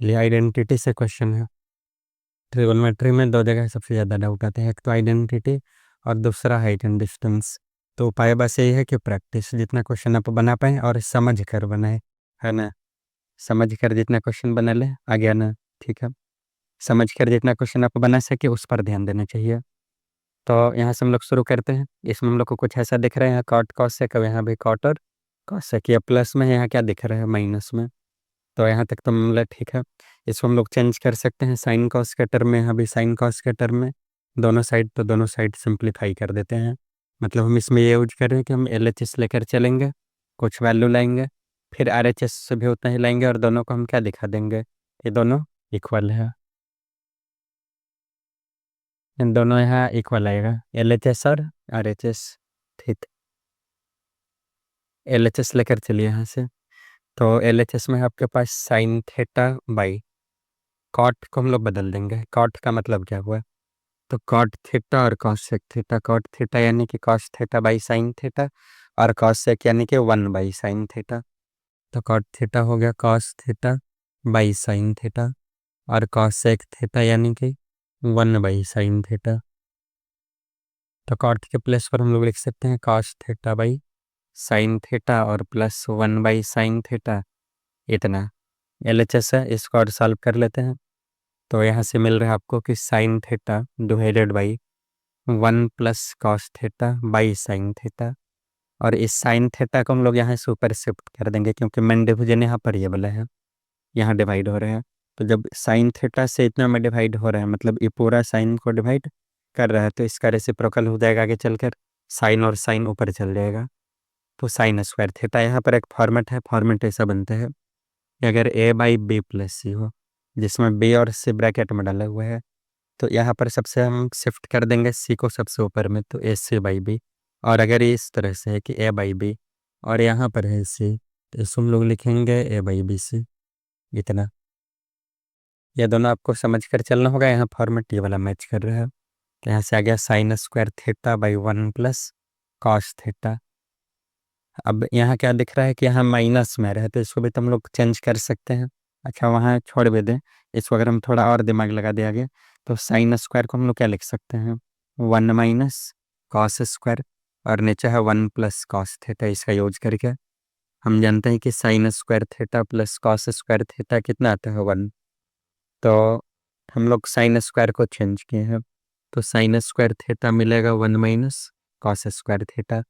ये आइडेंटिटी से क्वेश्चन है। ट्रिगोनोमेट्री में दो जगह सबसे ज़्यादा डाउट आते हैं, एक तो आइडेंटिटी और दूसरा हाइट एंड डिस्टेंस। तो उपाय बस यही है कि प्रैक्टिस जितना क्वेश्चन आप बना पाएँ और समझ कर बनाए, है ना। समझ कर जितना क्वेश्चन बना ले आ गया ना, ठीक है। समझ कर जितना क्वेश्चन आप बना सके उस पर ध्यान देना चाहिए। तो यहाँ से हम लोग शुरू करते हैं। इसमें हम लोग को कुछ ऐसा दिख रहा है, यहाँ कॉट कॉसेक, यहाँ भी कॉट और कॉसेक, या प्लस में यहाँ क्या दिख रहा है, माइनस में। तो यहाँ तक तो मतलब ठीक है। इसको हम लोग चेंज कर सकते हैं साइन कॉस के टर्म में, यहाँ भी साइन कॉस के टर्म में दोनों साइड, तो दोनों साइड सिंप्लीफाई कर देते हैं। मतलब हम इसमें ये यूज कर रहे हैं कि हम LHS लेकर चलेंगे, कुछ वैल्यू लाएंगे, फिर RHS से भी उतना ही लाएंगे, और दोनों को हम क्या दिखा देंगे, ये दोनों इक्वल है। इन दोनों यहाँ इक्वल आएगा, LHS और RHS, ठीक। LHS लेकर चलिए यहाँ से। तो LHS में आपके पास साइन थीटा बाई कॉट को हम लोग बदल देंगे। कॉट का मतलब क्या हुआ, तो कॉट थीटा और cosec theta. Cot theta यानी कि cos theta by sine theta, और कॉस सेक यानी कि 1 बाई साइन थीटा। तो कॉट थीटा हो गया cos theta by sine theta, और कॉस सेक थीटा यानी कि 1 बाई साइन थीटा। तो कॉट के प्लेस पर हम लोग लिख सकते हैं cos theta by sine theta और प्लस 1 बाई साइन थीटा, इतना। LHS है, इसको और सॉल्व कर लेते हैं। तो यहाँ से मिल रहा है आपको कि sine theta divided by 1 plus cos theta by sine theta. और इस साइन थीटा को हम लोग यहाँ से ऊपर शिफ्ट कर देंगे, क्योंकि मेन डिवीजन यहाँ पर ये वाला है, यहाँ डिवाइड हो रहे हैं। तो जब साइन थीटा से इतना में डिवाइड हो रहा है, मतलब ये पूरा साइन को डिवाइड कर रहा है, तो इसका रेसिप्रोकल हो जाएगा आगे चलकर, साइन और साइन ऊपर चल जाएगा। तो साइन स्क्वायर थीटा, यहाँ पर एक फॉर्मेट है, फॉर्मेट ऐसा बनता है कि अगर A बाई बी प्लस सी हो, जिसमें B और C ब्रैकेट में डाला हुआ है, तो यहाँ पर सबसे हम शिफ्ट कर देंगे C को सबसे ऊपर में, तो AC बाई बी। और अगर ये इस तरह से है कि A बाई बी और यहाँ पर है C, तो इसको हम लोग लिखेंगे A बाई बी सी, इतना। ये दोनों आपको समझ कर चलना होगा, यहाँ फॉर्मेट ये वाला मैच कर रहा है। तो यहाँ से आ गया sine square theta by 1 plus cos theta. अब यहाँ क्या दिख रहा है कि यहाँ माइनस में रहे, तो इसको भी तो हम लोग चेंज कर सकते हैं। अच्छा, वहाँ छोड़ भी दें, इसको अगर हम थोड़ा और दिमाग लगा दिया गया, तो साइन स्क्वायर को हम लोग क्या लिख सकते हैं, 1 माइनस कॉस स्क्वायर, और नीचे है 1 प्लस कॉस थीटा। इसका यूज करके हम जानते हैं कि sine square theta plus cos square theta कितना आता है, 1। तो हम लोग साइन स्क्वायर को चेंज किए हैं, तो साइन स्क्वायर थीटा मिलेगा 1 minus cos square theta.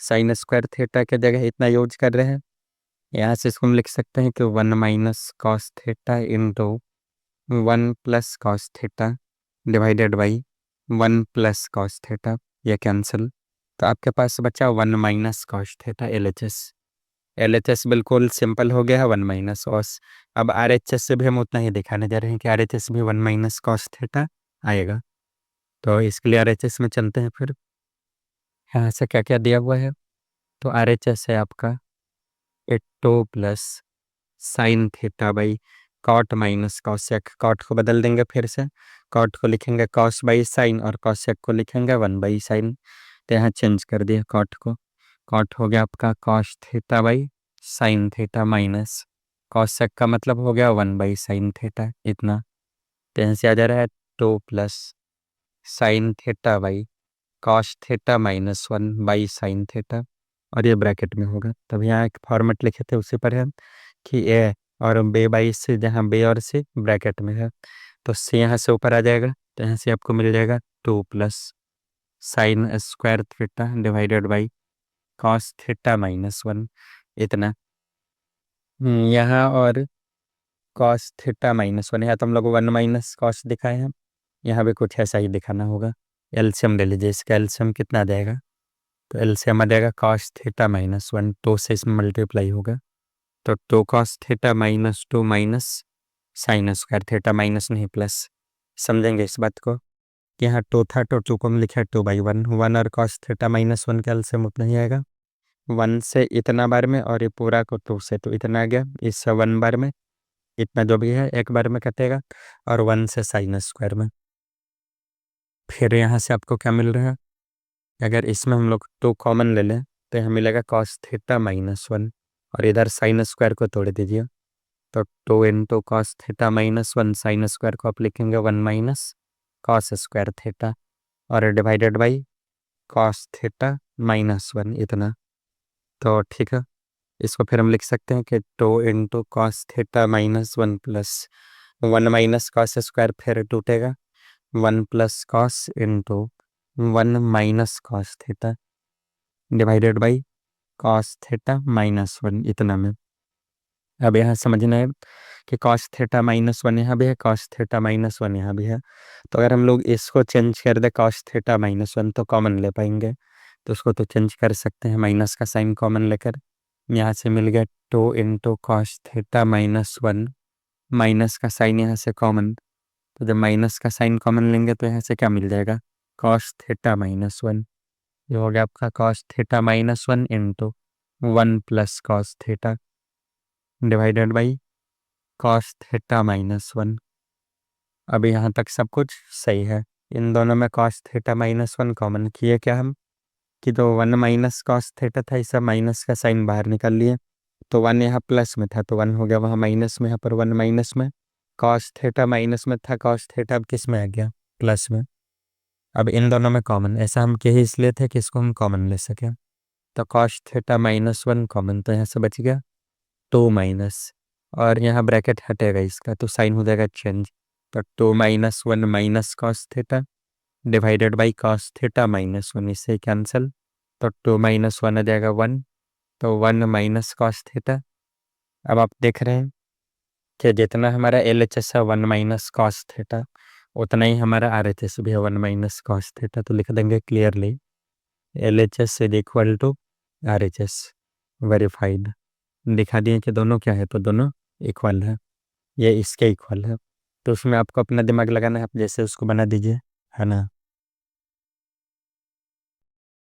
Sine square theta के जगह इतना यूज कर रहे हैं, यहाँ से इसको हम लिख सकते हैं कि 1 minus cos theta into 1 plus cos theta divided by 1 plus cos theta, यह कैंसिल। तो आपके पास बचा 1 minus cos theta LHS। LHS बिल्कुल सिंपल हो गया है, 1 माइनस कॉस। अब RHS से भी हम उतना ही दिखाने जा रहे हैं कि RHS भी 1 माइनस कॉस थीटा आएगा। तो इसके लिए RHS में चलते हैं फिर। यहाँ से क्या क्या दिया हुआ है, तो RHS है आपका 2 plus sine theta by cot minus cosec. Cot को बदल देंगे, फिर से कॉट को लिखेंगे कॉस बाई साइन, और कॉसेक को लिखेंगे 1 बाई साइन। तो यहाँ चेंज कर दिया कॉट को, कॉट हो गया आपका cos theta by sine theta minus cosec का मतलब हो गया 1 बाई साइन थीटा, इतना। तो यहाँ से आ जा रहा है 2 plus sine theta by cos theta minus 1 by sine theta, और ये ब्रैकेट में होगा। तब यहाँ एक फॉर्मेट लिखे थे उसी पर है कि ए और बे बाई से, जहाँ बे और से ब्रैकेट में है, तो से यहाँ से ऊपर आ जाएगा। तो यहाँ से आपको मिल जाएगा 2 plus sine square theta divided by cos theta minus 1, इतना। यहाँ और कॉस थीटा माइनस 1, यहाँ तो हम लोग 1 माइनस कॉस दिखाए हैं, यहाँ भी कुछ ऐसा ही दिखाना होगा। एलसीएम ले लीजिए, इसका एलसीएम कितना आ जाएगा, तो एलसीएम आ जाएगा कॉस थीटा माइनस 1, 2 से इसमें मल्टीप्लाई होगा, तो 2 cos theta minus 2 minus sine square theta, minus नहीं प्लस। समझेंगे इस बात को कि यहाँ 2 था, तो 2 को हम लिखा 2 बाई 1, 1 और कॉस थीटा माइनस 1 का एलसीएम उतना ही आएगा, 1 से इतना बार में, और ये पूरा को 2 से, तो इतना आ गया। इससे 1 बार में इतना जो भी है एक बार में कटेगा, और 1 से साइन स्क्वायर में। फिर यहाँ से आपको क्या मिल रहा है, अगर इसमें हम लोग 2 कॉमन ले लें, तो यहाँ मिलेगा कॉस थीटा माइनस 1, और इधर साइन स्क्वायर को तोड़ दीजिए, तो 2 × cos θ - 1 साइन स्क्वायर को आप लिखेंगे 1 माइनस कॉस स्क्वायर थीटा और डिवाइडेड बाई कॉस थीटा -1 इतना। तो ठीक है, इसको फिर हम लिख सकते हैं कि 2 × cos θ - 1 plus 1 minus cos square फिर टूटेगा 1 plus cos into 1 minus cos theta divided by cos theta -1 इतना में। अब यहाँ समझना है कि कॉस थीटा -1 यहाँ भी है, कॉस थीटा -1 यहाँ भी है। तो अगर हम लोग इसको चेंज कर दे कॉस थीटा -1 तो कॉमन ले पाएंगे, तो उसको तो चेंज कर सकते हैं माइनस का साइन कॉमन लेकर। यहाँ से मिल गया 2 × cos θ - 1 माइनस का साइन यहाँ से कॉमन, तो जब माइनस का साइन कॉमन लेंगे तो यहाँ से क्या मिल जाएगा कॉस थीटा -1। ये हो गया आपका cos theta -1 into 1 plus cos theta divided by cos theta -1। अब यहाँ तक सब कुछ सही है। इन दोनों में कॉस थीटा -1 कॉमन किए क्या हम कि तो 1 माइनस कॉस थीटा था, इस माइनस का साइन बाहर निकाल लिए, तो 1 यहाँ प्लस में था तो 1 हो गया वहाँ माइनस में, यहाँ पर 1 माइनस में। कॉस थीटा माइनस में था, कॉस थीटा अब किस में आ गया प्लस में। अब इन दोनों में कॉमन, ऐसा हम कहे इसलिए थे कि इसको हम कॉमन ले सकें। तो कॉस थीटा -1 कॉमन, तो यहाँ से बच गया 2 माइनस, और यहाँ ब्रैकेट हटेगा इसका तो साइन हो जाएगा चेंज। तो 2 - 1 minus cos theta divided by cos theta -1, इससे कैंसिल। तो 2 - 1 आ जाएगा 1, तो 1 माइनस कॉस थीटा। अब आप देख रहे हैं कि जितना हमारा LHS है 1 माइनस कॉस थीटा, उतना ही हमारा RHS भी है 1 माइनस कॉस थीटा। तो लिख देंगे clearly LHS is equal to RHS, verified. दिखा दिए कि दोनों क्या है, तो दोनों इक्वल है, ये इसके इक्वल है। तो उसमें आपको अपना दिमाग लगाना है, आप जैसे उसको बना दीजिए, है ना।